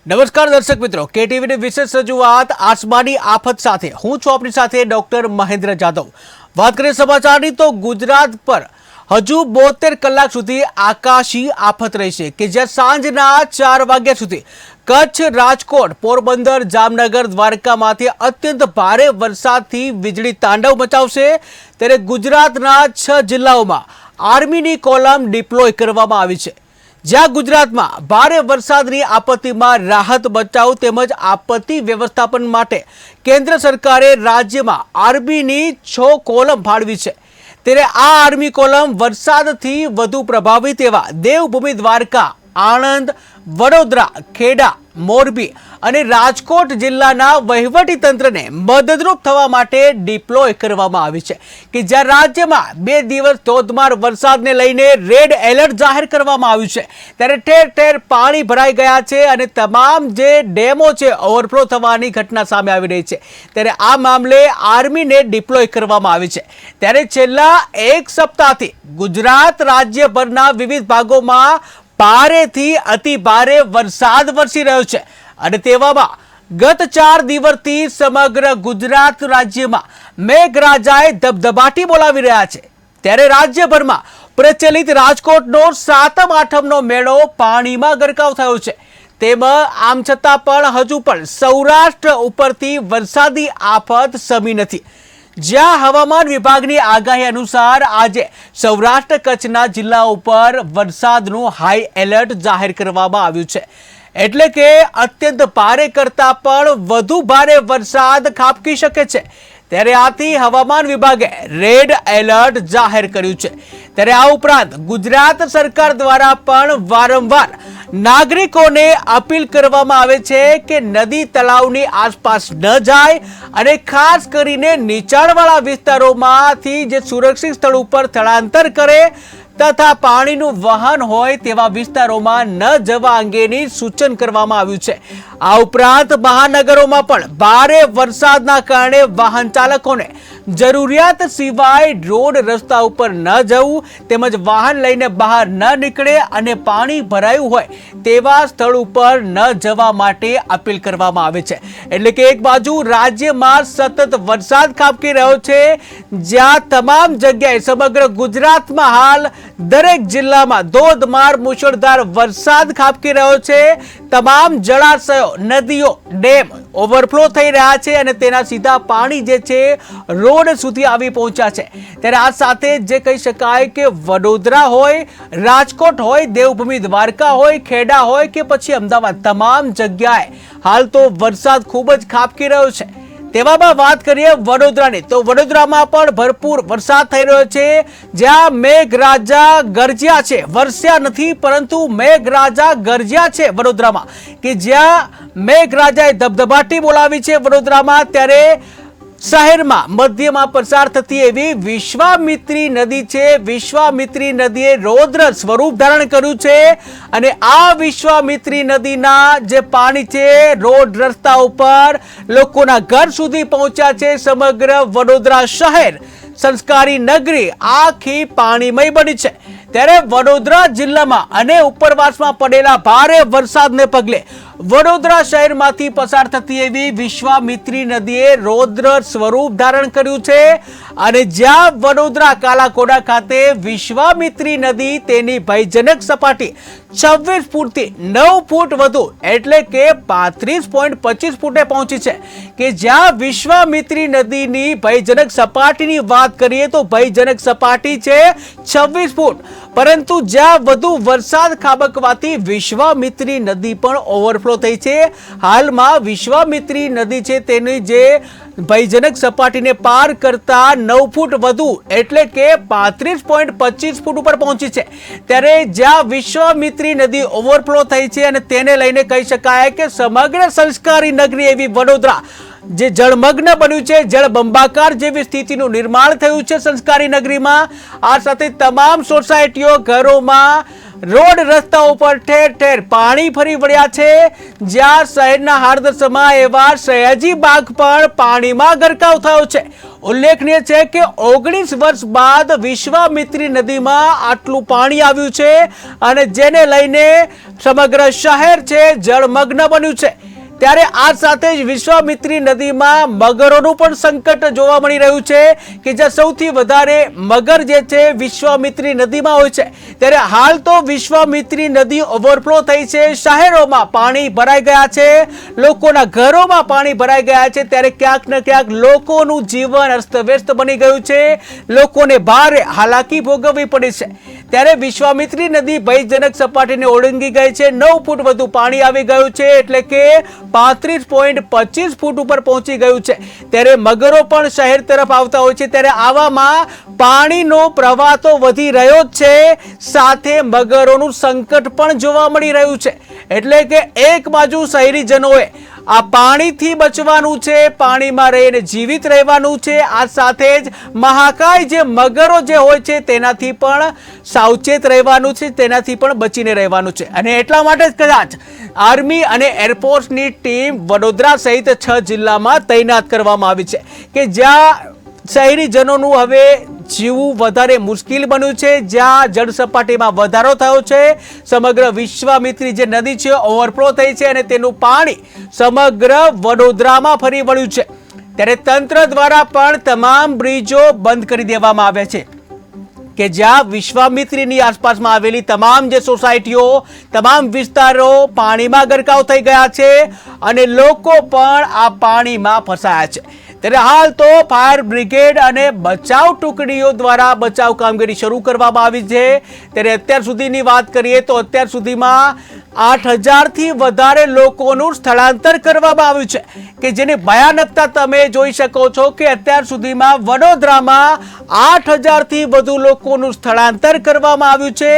નમસ્કાર દર્શક મિત્રો, કેટીવીની વિશેષ રજૂઆત આસમાની આફત સાથે હું છું આપની સાથે ડોક્ટર મહેન્દ્ર જાદવ। વાત કરીએ સમાચારની તો ગુજરાત પર હજુ 72 કલાક સુધી આકાશી આફત રહેશે કે જ્યાં સાંજના 4 વાગ્યા સુધી કચ્છ, રાજકોટ, પોરબંદર, જામનગર, દ્વારકામાંથી અત્યંત ભારે વરસાદથી વીજળી તાંડવ મચાવશે। ત્યારે ગુજરાતના 6 જિલ્લાઓમાં આર્મીની કોલમ ડિપ્લોય કરવામાં આવી છે, જ્યાં ગુજરાતમાં ભારે વરસાદની આપત્તિમાં રાહત બચાવ તેમજ આપત્તિ વ્યવસ્થાપન માટે કેન્દ્ર સરકારે રાજ્યમાં આર્મીની 6 કોલમ ફાળવી છે। ત્યારે આ આર્મી કોલમ વરસાદથી વધુ પ્રભાવિત એવા દેવભૂમિ દ્વારકા, આણંદ, વડોદરા, ખેડા, મોરબી અને રાજકોટ જિલ્લાના વહીવટી તંત્રને મદદરૂપ થવા માટે ડિપ્લોય કરવામાં આવી છે કે જ્યાં રાજ્યમાં 2 દિવસ ધોધમાર વરસાદને લઈને રેડ એલર્ટ જાહેર કરવામાં આવ્યું છે। ત્યારે ઠેર ઠેર પાણી ભરાઈ ગયા છે અને તમામ જે ડેમો છે ઓવરફ્લો થવાની ઘટના સામે આવી રહી છે। ત્યારે આ મામલે આર્મીને ડિપ્લોય કરવામાં આવી છે। ત્યારે છેલ્લા 1 સપ્તાહથી ગુજરાત રાજ્યભરના વિવિધ ભાગોમાં ભારેથી અતિ ભારે વરસાદ વરસી રહ્યો છે અને તેવામાં ગત 4 દિવસથી સમગ્ર ગુજરાત રાજ્યમાં મેઘરાજાએ ધબધબાટી બોલાવી રહ્યા છે। ત્યારે રાજ્યભરમાં પ્રચલિત રાજકોટનો સાતમ આઠમનો મેળો પાણીમાં ગરકાવ થયો છે। તેમાં આમ છતાં પણ હજુ પણ સૌરાષ્ટ્ર ઉપરથી વરસાદી આફત શમી નથી, જ્યાં હવામાન વિભાગની આગાહી અનુસાર આજે સૌરાષ્ટ્ર કચ્છના જિલ્લાઓ પર વરસાદનું હાઈ એલર્ટ જાહેર કરવામાં આવ્યું છે। એટલે કે અત્યંત ભારે કરતા પણ વધુ ભારે વરસાદ ખાબકી શકે છે। ત્યારે આથી હવામાન વિભાગે રેડ એલર્ટ જાહેર કર્યું છે। ત્યારે આ ઉપરાંત ગુજરાત સરકાર દ્વારા પણ વારંવાર નાગરિકોને અપીલ કરવામાં આવે છે કે નદી તળાવની આસપાસ ન જાય અને ખાસ કરીને નીચાણવાળા વિસ્તારોમાંથી જે સુરક્ષિત સ્થળ ઉપર સ્થળાંતર કરે તથા પાણીનું વહન હોય તેવા વિસ્તારોમાં ન જવા અંગેની સૂચન કરવામાં આવ્યું છે। આ ઉપરાંત મહાનગરોમાં પણ ભારે વરસાદના કારણે વાહન ચાલકોને જરૂરિયાત સિવાય રોડ રસ્તા ઉપર ન જવું તેમજ વાહન લઈને બહાર ન નીકળે અને પાણી ભરાયું હોય તેવા સ્થળ ઉપર ન જવા માટે અપીલ કરવામાં આવે છે। એટલે કે એક બાજુ રાજ્યમાં સતત વરસાદ ખાબકી રહ્યો છે, જ્યાં તમામ જગ્યાએ સમગ્ર ગુજરાતમાં હાલ દરેક જિલ્લામાં ધોધમાર મુશળધાર વરસાદ ખાબકી રહ્યો છે। તમામ જળાશયો, નદીઓ, ડેમ ઓવરફ્લો થઈ રહ્યા છે અને તેના સીધા પાણી જે છે રોડ સુધી આવી પહોંચ્યા છે। ત્યારે આ સાથે જે કહી શકાય કે વડોદરા હોય, રાજકોટ હોય, દેવભૂમિ દ્વારકા હોય, ખેડા હોય કે પછી અમદાવાદ, તમામ જગ્યાએ હાલ તો વરસાદ ખૂબ જ ખાબકી રહ્યો છે। તેવામાં વાત કરીએ વડોદરાની, તો વડોદરામાં પણ ભરપૂર વરસાદ થઈ રહ્યો છે, જ્યાં મેઘરાજા ગરજ્યા છે, વરસ્યા નથી પરંતુ મેઘરાજા ગરજ્યા છે વડોદરામાં, કે જ્યાં મેઘરાજાએ ધબધબાટી બોલાવી છે વડોદરામાં। ત્યારે શહેરમાં મધ્યમાં પસાર થતી એવી વિશ્વામિત્રી નદી છે, વિશ્વામિત્રી નદીએ રૌદ્ર સ્વરૂપ ધારણ કર્યું છે અને આ વિશ્વામિત્રી નદીના જે પાણી છે રોડ રસ્તા ઉપર લોકોના ઘર સુધી પહોંચ્યા છે। સમગ્ર વડોદરા શહેર, સંસ્કારી નગરી આખી પાણીમય બની છે। ત્યારે વડોદરા જિલ્લામાં અને ઉપરવાસમાં પડેલા ભારે વરસાદને પગલે વડોદરા શહેરમાંથી પસાર થતી એવી વિશ્વામિત્રી નદીએ રૌદ્ર સ્વરૂપ ધારણ કર્યું છે અને જ્યાં વડોદરા કાલાકોડા ખાતે વિશ્વામિત્રી નદી તેની ભયજનક સપાટી 26 ફૂટથી 9 ફૂટ વધુ એટલે કે 35.25 ફૂટે પહોંચી છે, કે જ્યાં વિશ્વામિત્રી નદીની ભયજનક સપાટીની વાત કરીએ તો ભયજનક સપાટી છે 26 ફૂટ, પરંતુ જ્યાં વધુ વરસાદ ખાબકવાથી વિશ્વામિત્રી નદી પણ ઓવરફ્લો થઈ છે। હાલમાં વિશ્વામિત્રી નદી છે તેની જે ભયજનક સપાટીને પાર કરતા 9 ફૂટ વધુ એટલે કે 35.25 ફૂટ ઉપર પહોંચી છે। ત્યારે જ્યાં વિશ્વામિત્રી નદી ઓવરફ્લો થઈ છે અને તેને લઈને કહી શકાય કે સમગ્ર સંસ્કારી નગરી એવી વડોદરા જે જળમગ્ન બન્યું છે, જળબંબાકાર જેવી સ્થિતિનું નિર્માણ થયું છે સંસ્કારી નગરીમાં। આ સાથે તમામ સોસાયટીઓ, ઘરોમાં, રોડ રસ્તાઓ પર ઠેર ઠેર પાણી ફરી વળ્યા છે, જ્યાં શહેરના હાર્દસમાં એવા સયાજી બાગ પણ પાણીમાં ગરકાવ થયો છે। ઉલ્લેખનીય છે કે 19 વર્ષ બાદ વિશ્વામિત્રી નદીમાં આટલું પાણી આવ્યું છે અને જેને લઈને સમગ્ર શહેર છે જળમગ્ન બન્યું છે। ત્યારે આ સાથે જ વિશ્વામિત્રી નદીમાં મગરોનું પણ સંકટ જોવા મળી રહ્યું છે કે જ્યાં સૌથી વધારે મગર જે છે વિશ્વામિત્રી નદીમાં હોય છે। ત્યારે હાલ તો વિશ્વામિત્રી નદી ઓવરફ્લો થઈ છે, શહેરોમાં પાણી ભરાઈ ગયા છે, લોકોના ઘરોમાં પાણી ભરાઈ ગયા છે। ત્યારે ક્યાંક ને ક્યાંક લોકોનું જીવન અસ્તવ્યસ્ત બની ગયું છે, લોકોને ભારે હાલાકી ભોગવવી પડી છે। ત્યારે વિશ્વામિત્રી નદી ભયજનક સપાટીને ઓળંગી ગઈ છે, 9 ફૂટ વધુ પાણી આવી ગયું છે, એટલે કે 35.25 ફૂટ ઉપર પહોંચી ગયું છે। ત્યારે મગરો પણ શહેર તરફ આવતા હોય છે। ત્યારે આવામાં પાણીનો પ્રવાહ તો વધી રહ્યો જ છે, સાથે મગરોનું સંકટ પણ જોવા મળી રહ્યું છે। એટલે કે એક બાજુ શહેરીજનોએ આ પાણીથી બચવાનું છે, પાણીમાં રહીને જીવિત રહેવાનું છે, આ સાથે જ મહાકાય જે મગરો જે હોય છે તેનાથી પણ સાવચેત રહેવાનું છે, તેનાથી પણ બચીને રહેવાનું છે। અને એટલા માટે જ કદાચ આર્મી અને એરફોર્સની ટીમ વડોદરા સહિત 6 જિલ્લામાં તૈનાત કરવામાં આવી છે કે જ્યાં શહેરીજનોનું હવે જીવવું વધારે મુશ્કેલ બન્યું છે, જ્યાં જળ સપાટીમાં વધારો થયો છે, સમગ્ર વિશ્વામિત્રી જે નદી છે ઓવરફ્લો થઈ છે અને તેનું પાણી સમગ્ર વડોદરામાં ફરી વળ્યું છે। ત્યારે તંત્ર દ્વારા પણ તમામ બ્રિજો બંધ કરી દેવામાં આવ્યા છે કે જ્યાં વિશ્વામિત્રીની આસપાસમાં આવેલી તમામ જે સોસાયટીઓ, તમામ વિસ્તારો પાણીમાં ગરકાવ થઈ ગયા છે અને લોકો પણ આ પાણીમાં ફસાયા છે। ત્યારે હાલ તો ફાયર બ્રિગેડ અને બચાવ ટુકડીઓ દ્વારા બચાવ કામગીરી શરૂ કરવામાં આવી છે। ત્યારે અત્યાર સુધીની વાત કરીએ તો અત્યાર સુધીમાં 8,000 થી વધારે લોકોનું સ્થળાંતર કરવામાં આવ્યું છે કે જેની ભયાનકતા તમે જોઈ શકો છો કે અત્યાર સુધીમાં વડોદરામાં 8,000 થી વધુ લોકોનું સ્થળાંતર કરવામાં આવ્યું છે,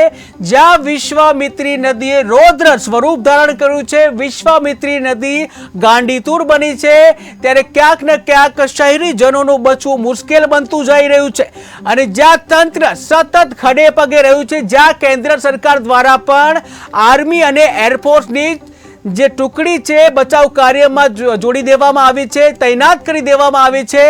જ્યાં વિશ્વામિત્રી નદીએ રૌદ્ર સ્વરૂપ ધારણ કર્યું છે, વિશ્વામિત્રી નદી ગાંડીતુર બની છે। ત્યારે ક્યાંક ને ક્યાંક શહેરીજનોનું બચવું મુશ્કેલ બનતું જઈ રહ્યું છે અને જ્યાં તંત્ર સતત ખડે પગે રહ્યું છે, જ્યાં કેન્દ્ર સરકાર દ્વારા પણ આર્મી અને એરફોર્સની જે ટુકડી છે બચાવ કાર્યમાં જોડી દેવામાં આવી છે, તૈનાત કરી દેવામાં આવી છે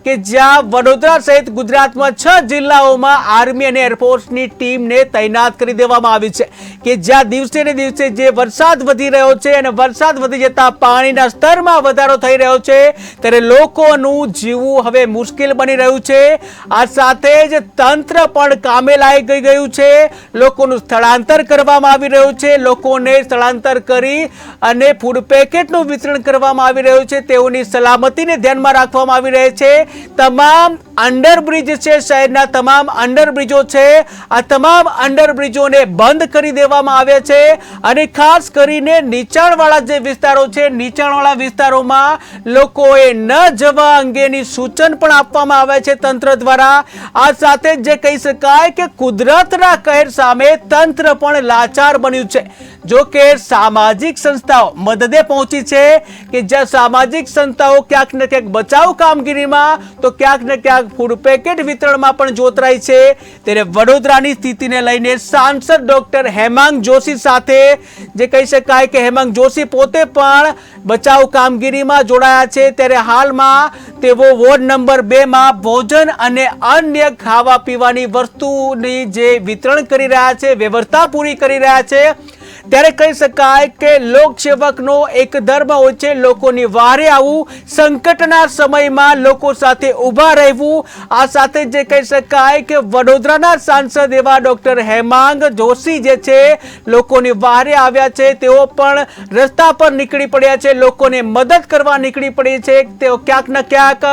કે જ્યાં વડોદરા સહિત ગુજરાતમાં 6 જિલ્લાઓમાં આર્મી અને એરફોર્સની ટીમને તૈનાત કરી દેવામાં આવી છે કે જ્યાં દિવસે ને દિવસે જે વરસાદ વધી રહ્યો છે અને વરસાદ વધી જતા પાણીના સ્તરમાં વધારો થઈ રહ્યો છે, ત્યારે લોકોનું જીવવું હવે મુશ્કેલ બની રહ્યું છે। આ સાથે જ તંત્ર પણ કામે લાગી ગયું છે, લોકોનું સ્થળાંતર કરવામાં આવી રહ્યું છે, લોકોને સ્થળાંતર કરી અને ફૂડ પેકેટનું વિતરણ કરવામાં આવી રહ્યું છે, તેઓની સલામતીને ધ્યાનમાં રાખવામાં આવી રહી છે। તમામ અંડરબ્રિજ છે, શહેરના તમામ અંડરબ્રિજો છે, આ તમામ અંડરબ્રિજોને બંધ કરી દેવામાં આવ્યા છે અને ખાસ કરીને નીચાણવાળા જે વિસ્તારો છે, નીચાણવાળા વિસ્તારોમાં લોકોએ ન જવા અંગેની સૂચન પણ આપવામાં આવે છે તંત્ર દ્વારા। આ સાથે જે કહી શકાય કે કુદરતના કહેર સામે તંત્ર પણ લાચાર બન્યું છે। જો કે સામાજિક સંસ્થાઓ મદદે પહોંચી છે કે જ્યાં સામાજિક સંસ્થાઓ ક્યાંક ને ક્યાંક બચાવ કામગીરીમાં તો ક્યાંક ને ક્યાંક ફૂડ પેકેટ વિતરણમાં પણ જોતરાઈ છે। ત્યારે વડોદરાની સ્થિતિને લઈને સાંસદ ડોક્ટર હેમાંગ જોશી સાથે જે કહી શકાય કે હેમાંગ જોશી પોતે પણ બચાવ કામગીરીમાં જોડાયા છે। ત્યારે હાલમાં તેઓ વોર્ડ નંબર 2 માં ભોજન અને અન્ય ખાવા પીવાની વસ્તુની જે વિતરણ કરી રહ્યા છે, વ્યવસ્થા પૂરી કરી રહ્યા છે। ત્યારે કહી શકાય કે લોકસેવકનો એક ધર્મ હોય છે લોકોની વારે આવવું, સંકટના સમયમાં લોકો સાથે ઊભા રહેવું। આ સાથે જે કહી શકાય કે વડોદરાના સાંસદ એવા ડોક્ટર હેમાંગ જોશી જે છે લોકોની વારે આવ્યા છે, તેઓ પણ રસ્તા પર નીકળી પડ્યા છે, લોકોને મદદ કરવા નીકળી પડી છે। તેઓ ક્યાંક ને ક્યાંક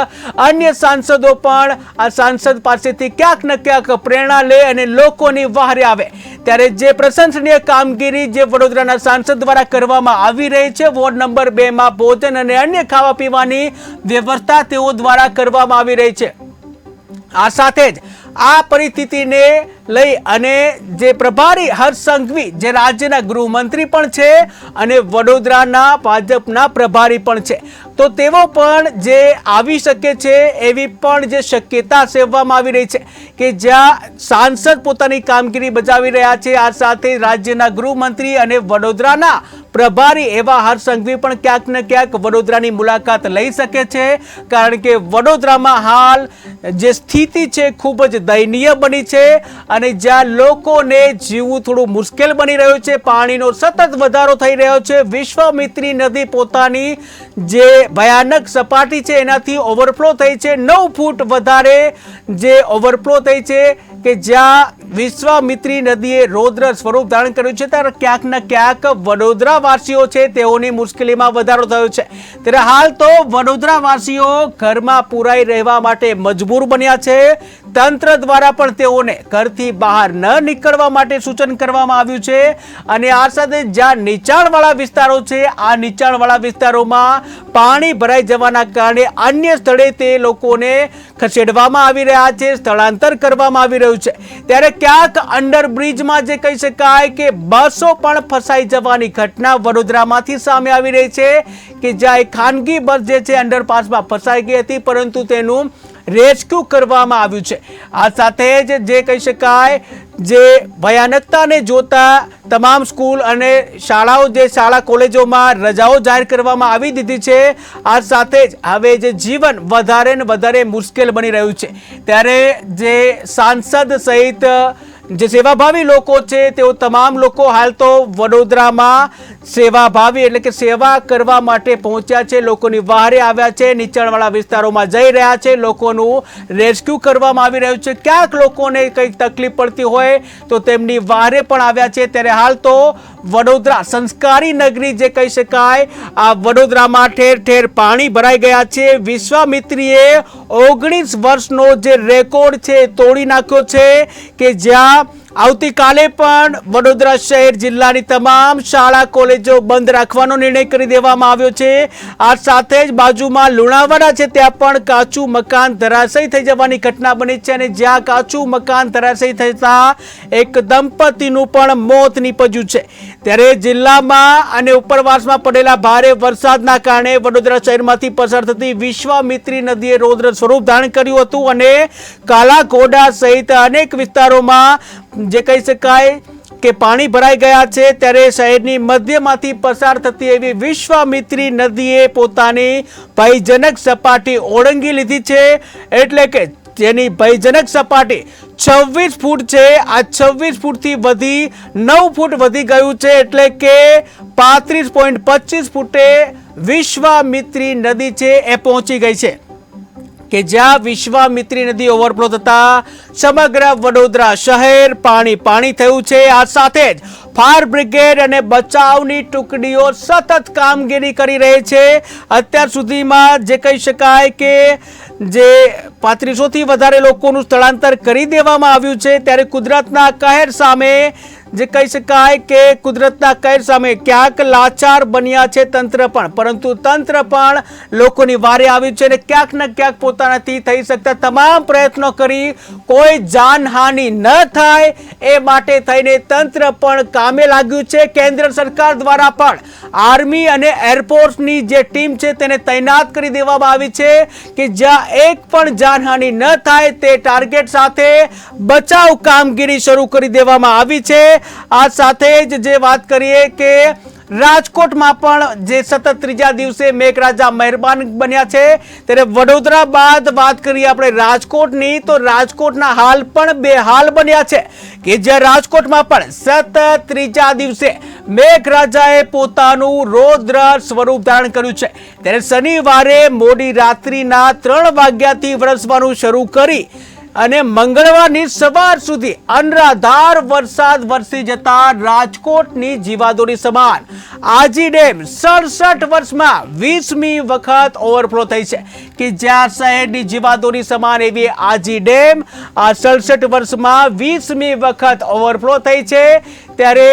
અન્ય સાંસદો પણ આ સાંસદ પાસેથી ક્યાંક ને ક્યાંક પ્રેરણા લે અને લોકોની વારે આવે। ત્યારે જે પ્રશંસનીય કામગીરી જે વડોદરાના સાંસદ દ્વારા કરવામાં આવી રહી છે, વોર્ડ નંબર 2 માં ભોજન અને અન્ય ખાવા પીવાની વ્યવસ્થા તેઓ દ્વારા કરવામાં આવી રહી છે। આ સાથે જ આ પરિસ્થિતિને લઈ અને જે પ્રભારી હર્ષ સંઘવી જે રાજ્યના ગૃહમંત્રી પણ છે અને વડોદરાના ભાજપના પ્રભારી પણ છે, તો તેઓ પણ જે આવી શકે છે એવી પણ જે શક્યતા સેવવામાં આવી રહી છે કે જ્યાં સાંસદ પોતાની કામગીરી બજાવી રહ્યા છે, આ સાથે રાજ્યના ગૃહમંત્રી અને વડોદરાના પ્રભારી એવા હર્ષ સંઘવી પણ ક્યાંક ને ક્યાંક વડોદરાની મુલાકાત લઈ શકે છે, કારણ કે વડોદરામાં હાલ જે સ્થિતિ છે ખૂબ જ દયનીય બની છે અને જ્યાં લોકોને જીવવું થોડું મુશ્કેલ બની રહ્યું છે, પાણીનો સતત વધારો થઈ રહ્યો છે, વિશ્વામિત્રી નદી પોતાની જે ભયાનક સપાટી છે એનાથી ઓવરફ્લો થઈ છે, 9 ફૂટ વધારે જે ઓવરફ્લો થઈ છે, કે જ્યાં વિશ્વામિત્રી નદીએ રૌદ્ર સ્વરૂપ ધારણ કર્યું છે, ત્યારે ક્યાંક ને ક્યાંક વડોદરા વાસીઓ છે તેઓની મુશ્કેલીમાં વધારો થયો છે। ત્યારે હાલ તો વડોદરા વાસીઓ ઘરમાં પુરાઈ રહેવા માટે મજબૂર બન્યા છે। તંત્ર દ્વારા પણ તેઓને ઘરથી બહાર ન નીકળવા માટે સૂચન કરવામાં આવ્યું છે અને આ સાથે જ્યાં નીચાણવાળા વિસ્તારો છે, આ નીચાણવાળા વિસ્તારોમાં પાણી ભરાઈ જવાના કારણે અન્ય સ્થળે તે લોકોને ખસેડવામાં આવી રહ્યા છે, સ્થળાંતર કરવામાં આવી રહ્યું છે। ત્યારે ક્યાંક અંડરબ્રિજમાં જે કહી શકાય કે બસો પણ ફસાઈ જવાની ઘટના વડોદરામાંથી સામે આવી રહી છે, કે જ્યાં એક ખાનગી બસ જે છે અંડરપાસમાં ફસાઈ ગઈ હતી, પરંતુ તેનું રેસ્ક્યુ કરવામાં આવ્યું છે। આ સાથે જ જે કહી શકાય જે ભયાનકતાને જોતા તમામ સ્કૂલ અને શાળાઓ જે શાળા કોલેજોમાં રજાઓ જાહેર કરવામાં આવી દીધી છે। આ સાથે જ હવે જે જીવન વધારે ને વધારે મુશ્કેલ બની રહ્યું છે, ત્યારે જે સાંસદ સહિત જે સેવાભાવી લોકો છે તેઓ તમામ લોકો હાલ તો વડોદરામાં સેવાભાવી એટલે કે સેવા કરવા માટે પહોંચ્યા છે, લોકોની વહારે આવ્યા છે, નીચાણવાળા વિસ્તારોમાં જઈ રહ્યા છે, લોકોનું રેસ્ક્યુ કરવામાં આવી રહ્યું છે, ક્યાંક લોકોને કંઈક તકલીફ પડતી હોય તો તેમની વહારે પણ આવ્યા છે। ત્યારે હાલ તો વડોદરા સંસ્કારી નગરી જે કહી શકાય, આ વડોદરામાં ઠેર ઠેર પાણી ભરાઈ ગયા છે। વિશ્વામિત્રીએ 19 વર્ષનો જે રેકોર્ડ છે તોડી નાખ્યો છે, કે જ્યાં આવતીકાલે પણ વડોદરા શહેર જિલ્લાની તમામ શાળા કોલેજો બંધ રાખવાનો નિર્ણય કરી દેવામાં આવ્યો છે। આ સાથે જ બાજુમાં લુણાવાડા છે ત્યાં પણ કાચું મકાન ધરાશયી થઈ જવાની ઘટના બની છે અને જ્યાં કાચું મકાન ધરાશયી થતા એક દંપતીનું પણ મોત નીપજ્યું છે। ત્યારે જિલ્લામાં અને ઉપરવાસમાં પડેલા ભારે વરસાદના કારણે વડોદરા શહેરમાંથી પસાર થતી વિશ્વામિત્રી નદીએ રૌદ્ર સ્વરૂપ ધારણ કર્યું હતું અને કાલાઘોડા સહિત અનેક વિસ્તારોમાં જે કહી શકાય કે પાણી ભરાઈ ગયા છે। ત્યારે શહેરની મધ્યમાંથી પસાર થતી એવી વિશ્વામિત્રી નદીએ પોતાની ભયજનક સપાટી ઓળંગી લીધી છે, એટલે કે જેની ભયજનક સપાટી 26 ફૂટ છે, આ 26 ફૂટથી વધી 9 ફૂટ વધી ગયું છે, એટલે કે 35.25 ફૂટે વિશ્વામિત્રી નદી છે એ પહોંચી ગઈ છે, કે જ્યાં વિશ્વામિત્રી નદી ઓવરફ્લો થતા સમગ્ર વડોદરા શહેર પાણી પાણી થયું છે। આ સાથે જ ફાયર બ્રિગેડ અને બચાવની ટુકડીઓ સતત કામગીરી કરી રહી છે। અત્યાર સુધીમાં જે કહી શકાય કે જે 3500 થી વધારે લોકોનું સ્થળાંતર કરી દેવામાં આવ્યું છે। ત્યારે કુદરતના કહેર સામે જે કહી શકાય કે કુદરતના કહેર સામે ક્યાંક લાચાર બન્યા છે તંત્ર પણ, પરંતુ તંત્ર પણ લોકોની વારે આવ્યું છે અને ક્યાંક ને ક્યાંક પોતાનાથી થઈ શકતા તમામ પ્રયત્નો કરી કોઈ જાનહાનિ ન થાય એ માટે થઈને તંત્ર પણ કામે લાગ્યું છે। કેન્દ્ર સરકાર દ્વારા પણ આર્મી અને એરફોર્સની જે ટીમ છે તેને તૈનાત કરી દેવામાં આવી છે, કે જ્યાં એક પણ જાનહાનિ ન થાય તે ટાર્ગેટ સાથે બચાવ કામગીરી શરૂ કરી દેવામાં આવી છે। આ સાથે જ જે વાત કરીએ કે રાજકોટમાં પણ જે સતત ત્રીજા દિવસે મેઘરાજા મહેરબાન બન્યા છે, ત્યારે વડોદરા બાદ વાત કરીએ આપણે રાજકોટની, તો રાજકોટના હાલ પણ બેહાલ બન્યા છે, કે જ્યાં રાજકોટમાં પણ સતત ત્રીજા દિવસે મેઘરાજાએ પોતાનું રૌદ્ર સ્વરૂપ ધારણ કર્યું છે। ત્યારે શનિવારે મોડી રાત્રિના 3 વાગ્યાથી વરસવાનું શરૂ કરી અને મંગળવારની સવાર સુધી અનરાધાર વરસાદ વરસી જતા રાજકોટની જીવાદોરી સમાન આજી ડેમ 67 વર્ષમાં 20મી વખત ઓવરફ્લો થઈ છે, કે જ્યાં શહેરની જીવાદોરી સમાન એવી આજી ડેમ આ 67 વર્ષમાં 20મી વખત ઓવરફ્લો થઈ છે। ત્યારે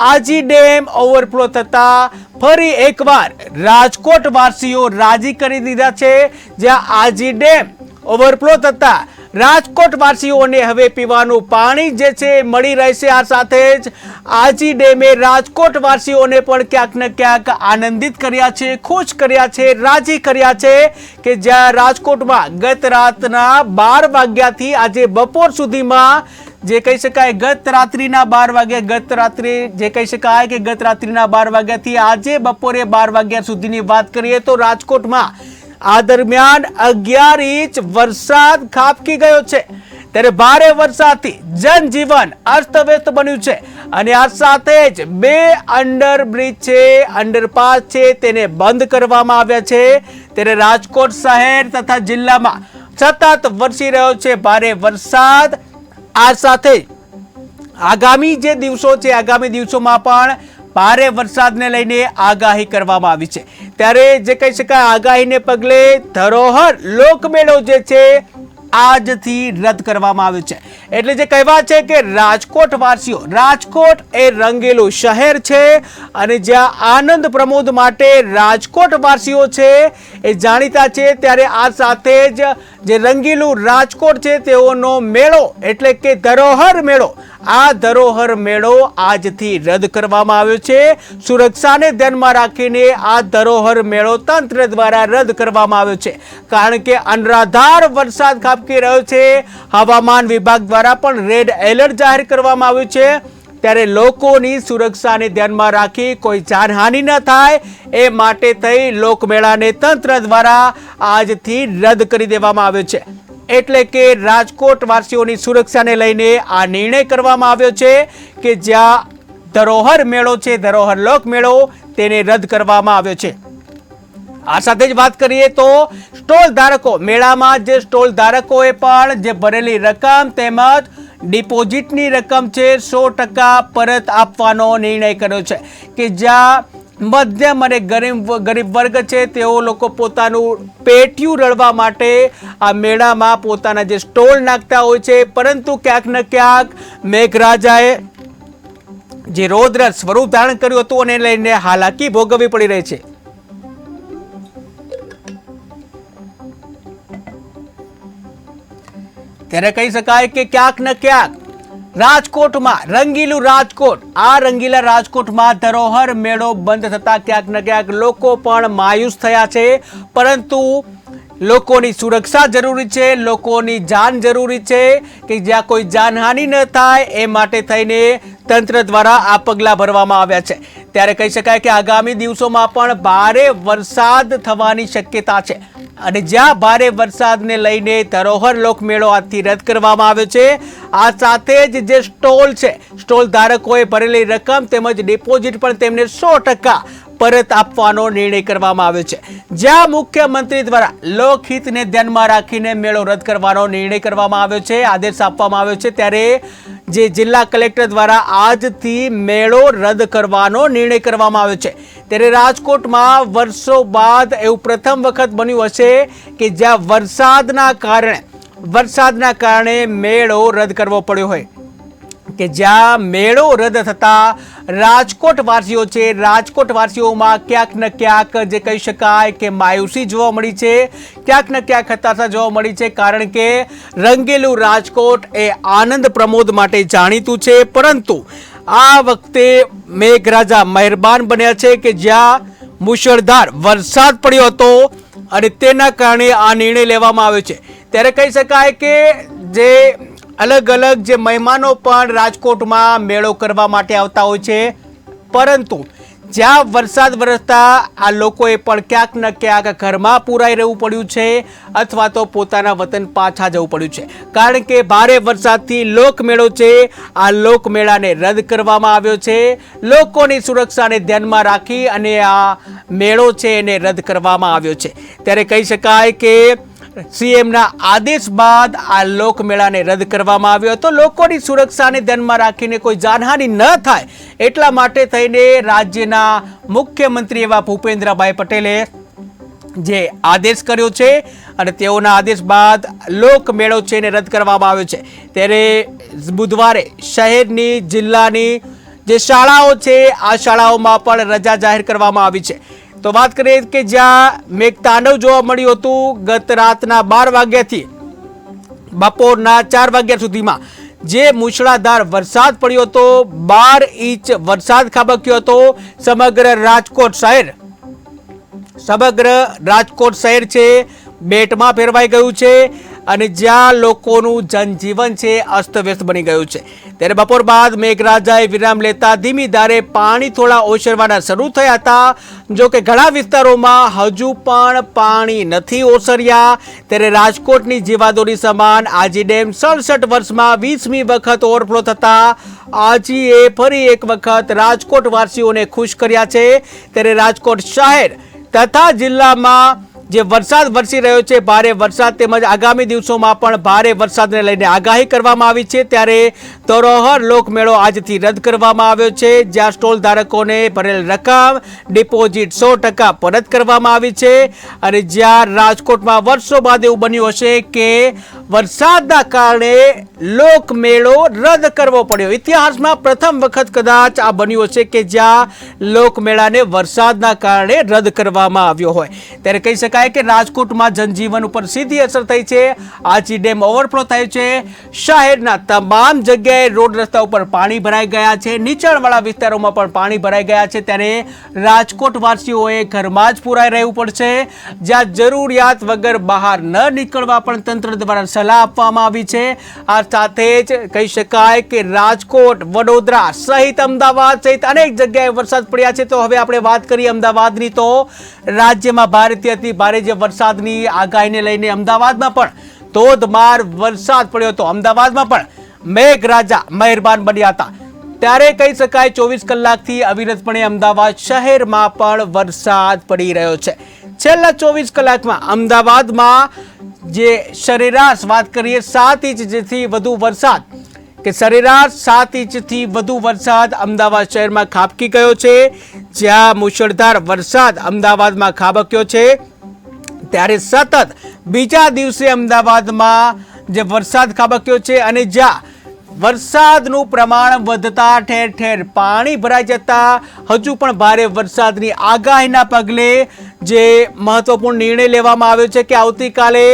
આજી ડેમ ઓવરફ્લો થતા ફરી એકવાર રાજકોટ વાસીઓ રાજી કરી દીધા છે, જ્યાં આજી ડેમ ઓવરફ્લો થતા રાજકોટ વાસીઓને હવે પીવાનું પાણી જે છે મળી રહેશે। આ સાથે જ આજી ડેમે રાજકોટ વાસીઓને પણ ક્યાંક ને ક્યાંક આનંદિત કર્યા છે, ખુશ કર્યા છે, રાજી કર્યા છે, કે જ્યાં રાજકોટમાં ગત રાતના 12 વાગ્યાથી આજે બપોર સુધીમાં જે કહી શકાય ગત રાત્રિના 12 વાગ્યા ગત રાત્રે જે કહી શકાય કે ગત રાત્રિના 12 વાગ્યાથી આજે બપોરે 12 વાગ્યા સુધીની વાત કરીએ તો રાજકોટમાં આ દરમિયાન 11 ઇંચ વરસાદ ખાબકી ગયો છે। ત્યારે ભારે વરસાદથી જનજીવન અસ્તવ્યસ્ત બન્યું છે અને આ સાથે જ 2 અંડરબ્રિજ છે, અંડરપાસ છે, તેને બંધ કરવામાં આવ્યા છે। ત્યારે રાજકોટ શહેર તથા જિલ્લામાં સતત વરસી રહ્યો છે ભારે વરસાદ। આ સાથે આગામી જે દિવસો છે આગામી દિવસોમાં પણ ભારે વરસાદને લઈને આગાહી કરવામાં આવી છે। ત્યારે જે કહી શકાય આગાહીને પગલે ધરોહર લોકમેળો જે છે આજથી રદ કરવામાં આવ્યો છે। એટલે જે કહેવાય છે કે રાજકોટ વાસીઓ, રાજકોટ એ રંગેલું શહેર છે અને જ્યાં આનંદ પ્રમોદ માટે રાજકોટ વાસીઓ છે એ જાણીતા છે। ત્યારે આ સાથે જ જે રંગીલું રાજકોટ છે તેઓનો મેળો એટલે કે ધરોહર મેળો, આ ધરોહર મેળો આજથી રદ કરવામાં આવ્યો છે। સુરક્ષાને ધ્યાનમાં રાખીને આ ધરોહર મેળો તંત્ર દ્વારા રદ કરવામાં આવ્યો છે કારણ કે અનરાધાર વરસાદ ખાબકી રહ્યો છે। હવામાન વિભાગ દ્વારા પણ રેડ એલર્ટ જાહેર કરવામાં આવ્યું છે। ત્યારે લોકોની સુરક્ષાને ધ્યાનમાં રાખી કોઈ જાનહાનિ ન થાય એ માટે થઈ લોકમેળાને તંત્ર દ્વારા આજથી રદ કરી દેવામાં આવ્યો છે। એટલે કે રાજકોટ વાસીઓની સુરક્ષાને લઈને આ નિર્ણય કરવામાં આવ્યો છે કે જ્યાં ધરોહર મેળો છે, ધરોહર લોકમેળો, તેને રદ કરવામાં આવ્યો છે। આ સાથે જ વાત કરીએ તો સ્ટોલ ધારકો, મેળામાં જે સ્ટોલ ધારકોએ પણ જે ભરેલી રકમ તેમજ ડિપોઝિટની રકમ છે 100% પરત આપવાનો નિર્ણય કર્યો છે કે જ્યાં મધ્યમ અને ગરીબ વર્ગ છે તેઓ લોકો પોતાનું પેટિયું રળવા માટે આ મેળામાં પોતાના જે સ્ટોલ નાખતા હોય છે, પરંતુ ક્યાંક ને ક્યાંક મેઘરાજાએ જે રૌદ્ર સ્વરૂપ ધારણ કર્યું હતું અને લઈને હાલાકી ભોગવવી પડી રહી છે। ત્યારે કહી શકાય કે ક્યાંક ને ક્યાંક રાજકોટમાં રંગીલું રાજકોટ, આ રંગીલા રાજકોટમાં ધરોહર મેળો બંધ થતા ક્યાંક ને ક્યાંક લોકો પણ માયુસ થયા છે, પરંતુ લોકોની સુરક્ષા જરૂરી છે, લોકોની જાન જરૂરી છે કે જ્યાં કોઈ જાનહાનિ ન થાય એ માટે થઈને તંત્ર દ્વારા આ પગલાં ભરવામાં આવ્યા છે। ત્યારે કહી શકાય કે આગામી દિવસોમાં પણ ભારે વરસાદ થવાની શક્યતા છે અને જ્યાં ભારે વરસાદને લઈને ધરોહર લોકમેળો આજથી રદ કરવામાં આવ્યો છે। આ સાથે જ જે સ્ટોલ છે, સ્ટોલ ધારકોએ ભરેલી રકમ તેમજ ડિપોઝિટ પણ તેમને 100% પરત આપવાનો નિર્ણય કરવામાં આવ્યો છે। જ્યાં મુખ્યમંત્રી દ્વારા લોકહિતને ધ્યાનમાં રાખીને મેળો રદ કરવાનો નિર્ણય કરવામાં આવ્યો છે, આદેશ આપવામાં આવ્યો છે। ત્યારે જે જિલ્લા કલેક્ટર દ્વારા આજથી મેળો રદ કરવાનો નિર્ણય કરવામાં આવ્યો છે। ત્યારે રાજકોટમાં વર્ષો બાદ એવું પ્રથમ વખત બન્યું હશે કે જ્યાં વરસાદના કારણે મેળો રદ કરવો પડ્યો હોય, કે જ્યાં મેળો રદ થતા રાજકોટ વાસીઓ છે, રાજકોટ વાસીઓમાં ક્યાંક ને ક્યાંક જે કહી શકાય કે માયુસી જોવા મળી છે, ક્યાંક ને ક્યાંક હતાશા જોવા મળી છે કારણ કે રંગેલું રાજકોટ એ આનંદ પ્રમોદ માટે જાણીતું છે, પરંતુ આ વખતે મેઘરાજા મહેરબાન બન્યા છે કે જ્યાં મુશળધાર વરસાદ પડ્યો હતો અને તેના કારણે આ નિર્ણય લેવામાં આવ્યો છે। ત્યારે કહી શકાય કે જે અલગ અલગ જે મહેમાનો પણ રાજકોટમાં મેળો કરવા માટે આવતા હોય છે, પરંતુ જ્યાં વરસાદ વરસતા આ લોકોએ પણ ક્યાંક ને ક્યાંક ઘરમાં પૂરાઈ રહેવું પડ્યું છે અથવા તો પોતાના વતન પાછા જવું પડ્યું છે કારણ કે ભારે વરસાદથી લોકમેળો છે આ લોકમેળાને રદ કરવામાં આવ્યો છે। લોકોની સુરક્ષાને ધ્યાનમાં રાખી અને આ મેળો છે એને રદ કરવામાં આવ્યો છે। ત્યારે કહી શકાય કે સીએમના આદેશ બાદ આ લોકમેળાને રદ કરવામાં આવ્યો હતો। લોકોની સુરક્ષાને ધ્યાનમાં રાખીને કોઈ જાનહાનિ ન થાય એટલા માટે થઈને રાજ્યના મુખ્યમંત્રી એવા ભૂપેન્દ્રભાઈ પટેલે જે આદેશ કર્યો છે અને તેઓના આદેશ બાદ લોકમેળો છે એને રદ કરવામાં આવ્યો છે। ત્યારે બુધવારે શહેરની જિલ્લાની જે શાળાઓ છે આ શાળાઓમાં પણ રજા જાહેર કરવામાં આવી છે। તો વાત કરીએ કે જ્યાં મેઘતાંડવ જોવા મળ્યું હતું ગત રાતના 12 વાગ્યાથી બપોરના 4 વાગ્યા સુધીમાં જે મુશળધાર વરસાદ પડ્યો હતો, 12 ઇંચ વરસાદ ખાબક્યો હતો। સમગ્ર રાજકોટ શહેર છે બેટમાં ફેરવાઈ ગયું છે અને જ્યાં લોકોનું જનજીવન છે અસ્તવ્યસ્ત બની ગયું છે। ત્યારે બપોર બાદ મેઘરાજાએ વિરામ લેતા ધીમી ધારે પાણી થોડા ઓસરવાના શરૂ થયા હતા। જો કે ઘણા વિસ્તારોમાં હજુ પણ પાણી નથી ઓસર્યા। ત્યારે રાજકોટની જીવાદોરી સમાન આજી ડેમ 67 વર્ષમાં 20મી વખત ઓવરફ્લો થતા આજીએ ફરી એક વખત રાજકોટ વાસીઓને ખુશ કર્યા છે। ત્યારે રાજકોટ શહેર તથા જિલ્લામાં જે વરસાદ વરસી રહ્યો છે, ભારે વરસાદ તેમજ આગામી દિવસોમાં પણ ભારે વરસાદને લઈને આગાહી કરવામાં આવી છે। ત્યારે ધરોહર લોકમેળો આજથી રદ કરવામાં આવ્યો છે, જ્યાં સ્ટોલ ધારકોને ભરેલ રકમ ડિપોઝિટ 100% પરત કરવામાં આવી છે। અને જ્યાં રાજકોટમાં વર્ષો બાદ એવું બન્યું હશે કે વરસાદના કારણે લોકમેળો રદ કરવો પડ્યો। ઇતિહાસમાં પ્રથમ વખત કદાચ આ બન્યું હશે કે જ્યાં લોકમેળાને વરસાદના કારણે રદ કરવામાં આવ્યો હોય। ત્યારે કહી શકાય કે રાજકોટમાં જનજીવન ઉપર સીધી અસર થઈ છે। આજી ડેમ ઓવરફ્લો થયો છે। શહેરના તમામ જગ્યાએ રોડ રસ્તા ઉપર પાણી ભરાઈ ગયા છે। નીચાણવાળા વિસ્તારોમાં પણ પાણી ભરાઈ ગયા છે। ત્યારે રાજકોટ વાસીઓએ ઘરમાં જ પુરાઈ રહેવું પડશે, જ્યાં જરૂરિયાત વગર બહાર ન નીકળવા પણ તંત્ર દ્વારા સલાહ આપવામાં આવી છે। આ સાથે જ કહી શકાય કે રાજકોટ, વડોદરા સહિત અમદાવાદ સહિત અનેક જગ્યાએ વરસાદ પડ્યા છે। તો હવે આપણે વાત કરીએ અમદાવાદની, તો રાજ્યમાં ભારેથી અતિ ભારે જે વરસાદની આગાહીને લઈને અમદાવાદમાં પણ ધોધમાર વરસાદ પડ્યો હતો। અમદાવાદમાં પણ મેઘરાજા મહેરબાન બન્યા હતા। ત્યારે કહી શકાય 24 કલાકથી અવિરતપણે અમદાવાદ શહેરમાં પણ વરસાદ પડી રહ્યો છે। છેલ્લા 24 કલાકમાં અમદાવાદમાં જે સરેરાશ વાત કરીએ 7 ઇંચથી વધુ વરસાદ કે સરેરાશ 7 ઇંચથી વધુ વરસાદ અમદાવાદ શહેરમાં ખાબકી ગયો છે, જ્યાં મુશળધાર વરસાદ અમદાવાદમાં ખાબક્યો છે। ત્યારે સતત બીજા દિવસે અમદાવાદમાં જે વરસાદ ખાબક્યો છે અને જ્યાં વરસાદનું પ્રમાણ વધતા ઠેર ઠેર પાણી ભરાઈ જતા હજુ પણ ભારે વરસાદની આગાહીના પગલે જે મહત્વપૂર્ણ નિર્ણય લેવામાં આવ્યો છે કે આવતીકાલે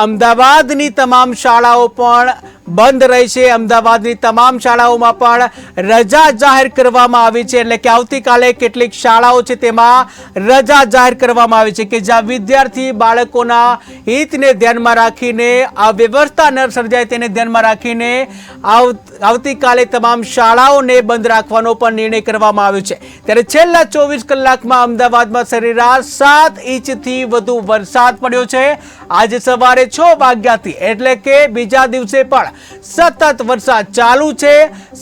અમદાવાદની તમામ શાળાઓ પણ બંધ રહેશે। અમદાવાદની તમામ શાળાઓમાં પણ રજા જાહેર કરવામાં આવી છે। એટલે કે આવતીકાલે કેટલીક શાળાઓ છે તેમાં રજા જાહેર કરવામાં આવી છે કે જ્યાં વિદ્યાર્થી બાળકોના હિતને ધ્યાનમાં રાખીને અવ્યવસ્થા ન સર્જાય તેને ધ્યાનમાં રાખીને આવતીકાલે તમામ શાળાઓને બંધ રાખવાનો પણ નિર્ણય કરવામાં આવ્યો છે। ત્યારે છેલ્લા 24 કલાકમાં અમદાવાદમાં સરેરાશ 7 ઇંચથી વધુ વરસાદ પડ્યો છે। આજે સવારે 6 વાગ્યાથી એટલે કે બીજા દિવસે પણ સતત વરસાદ ચાલુ છે।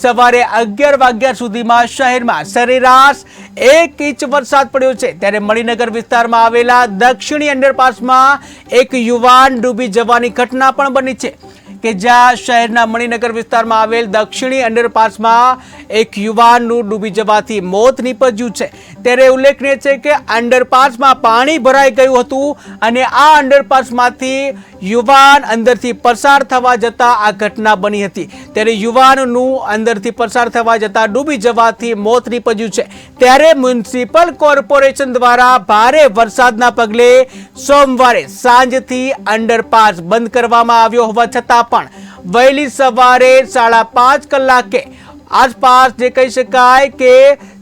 સવારે 11 વાગ્યા સુધીમાં શહેરમાં સરેરાશ 1 ઇંચ વરસાદ પડ્યો છે। ત્યારે મણિનગર વિસ્તારમાં આવેલા દક્ષિણી અંડરપાસમાં એક યુવાન ડૂબી જવાની ઘટના પણ બની છે કે જ્યાં શહેરના મણિનગર વિસ્તારમાં આવેલ દક્ષિણી અંડરપાસમાં એક યુવાનનું ડૂબી જવાથી મોત નીપજ્યું છે। ત્યારે ઉલ્લેખનીય છે કે અંડરપાસમાં પાણી ભરાઈ ગયું હતું અને આ અંડરપાસમાંથી યુવાન અંદરથી પસાર થવા જતા આ ઘટના બની હતી। ત્યારે યુવાનનું અંદરથી પસાર થવા જતા ડૂબી જવાથી મોત નીપજ્યું છે। ત્યારે મ્યુનિસિપલ કોર્પોરેશન દ્વારા ભારે વરસાદના પગલે સોમવારે સાંજથી અંડરપાસ બંધ કરવામાં આવ્યો હોવા છતાં પણ વહેલી સવારે 5:30 કલાકે આસપાસ જે કહી શકાય કે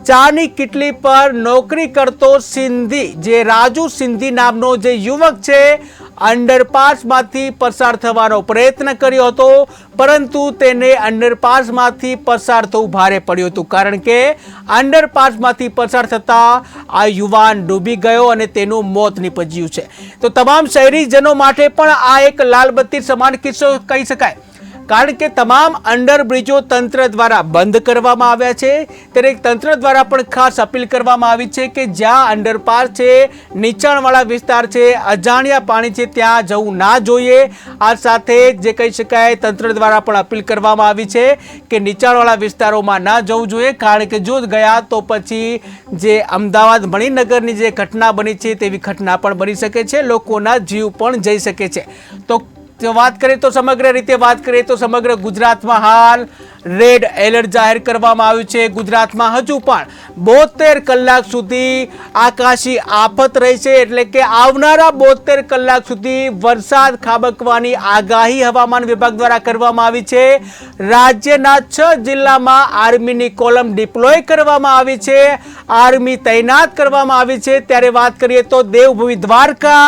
ચાની કિટલી પર નોકરી કરતો સિંધી જે રાજુ સિંધી નામનો જે યુવક છે અંડરપાસમાંથી પસાર થવાનો પ્રયત્ન કર્યો હતો, પરંતુ તેને અંડરપાસમાંથી પસાર થવું ભારે પડ્યું હતું કારણ કે અંડરપાસમાંથી પસાર થતા આ યુવાન ડૂબી ગયો અને તેનું મોત નીપજ્યું છે। તો તમામ શહેરીજનો માટે પણ આ એક લાલબત્તી સમાન કિસ્સો કહી શકાય કારણ કે તમામ અંડરબ્રિજો તંત્ર દ્વારા બંધ કરવામાં આવ્યા છે। ત્યારે તંત્ર દ્વારા પણ ખાસ અપીલ કરવામાં આવી છે કે જ્યાં અંડરપાસ છે, નીચાણવાળા વિસ્તાર છે, અજાણ્યા પાણી છે ત્યાં જવું ના જોઈએ। આ સાથે જે કહી શકાય તંત્ર દ્વારા પણ અપીલ કરવામાં આવી છે કે નીચાણવાળા વિસ્તારોમાં ના જવું જોઈએ કારણ કે જો ગયા તો પછી જે અમદાવાદ મણિનગરની જે ઘટના બની છે તેવી ઘટના પણ બની શકે છે, લોકોના જીવ પણ જઈ શકે છે। તો વાત કરીએ તો સમગ્ર રીતે વાત કરીએ તો સમગ્ર ગુજરાતમાં હાલ રેડ એલર્ટ જાહેર કરવામાં આવ્યું છે। ગુજરાતમાં હજુ પણ 72 કલાક સુધી આકાશી આફત રહેશે એટલે કે આવનારા 72 કલાક સુધી વરસાદ ખાબકવાની આગાહી હવામાન વિભાગ દ્વારા કરવામાં આવી છે। રાજ્યના 6 જિલ્લામાં આર્મીની કોલમ ડિપ્લોય કરવામાં આવી છે, આર્મી તૈનાત કરવામાં આવી છે। ત્યારે વાત કરીએ તો દેવભૂમિ દ્વારકા,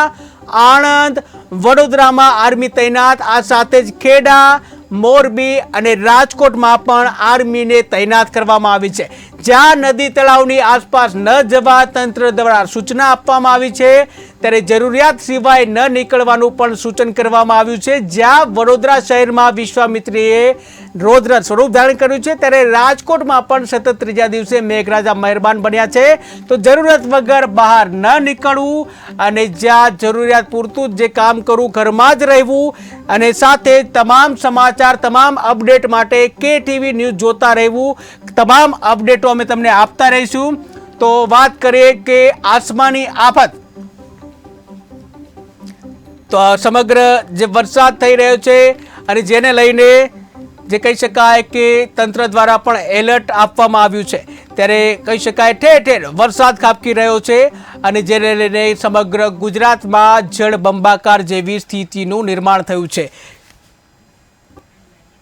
આણંદ, વડોદરામાં આર્મી તૈનાત. આ સાથે જ ખેડા, મોરબી અને રાજકોટમાં પણ આર્મીને તૈનાત કરવામાં આવી છે. જ્યાં નદી તળાવની આસપાસ ન જવા તંત્ર દ્વારા સૂચના આપવામાં આવી છે, ત્યારે જરૂરિયાત સિવાય ન નીકળવાનું પણ સૂચન કરવામાં આવ્યું છે. જ્યાં વડોદરા શહેરમાં વિશ્વામિત્રીએ રૌદ્ર સ્વરૂપ ધારણ કર્યું છે, ત્યારે રાજકોટમાં પણ સતત ત્રીજા દિવસે મેઘરાજા મહેરબાન બન્યા છે. તો જરૂરિયાત વગર બહાર ન નીકળવું અને જ્યાં જરૂરિયાત પૂરતું જે કામ કરવું, ઘરમાં જ રહેવું અને સાથે તમામ સમાચાર, તમામ અપડેટ માટે KTV ન્યૂઝ જોતા રહેવું. તમામ અપડેટો અમે તમને આપતા રહીશું. તો વાત કરીએ કે આસમાની આફત, તો સમગ્ર જે વરસાદ થઈ રહ્યો છે અને જેને લઈને જે કહી શકાય કે તંત્ર દ્વારા પણ એલર્ટ આપવામાં આવ્યું છે, ત્યારે કહી શકાય ઠેર ઠેર વરસાદ ખાબકી રહ્યો છે અને જેને લઈને સમગ્ર ગુજરાતમાં જળબંબાકાર જેવી સ્થિતિનું નિર્માણ થયું છે.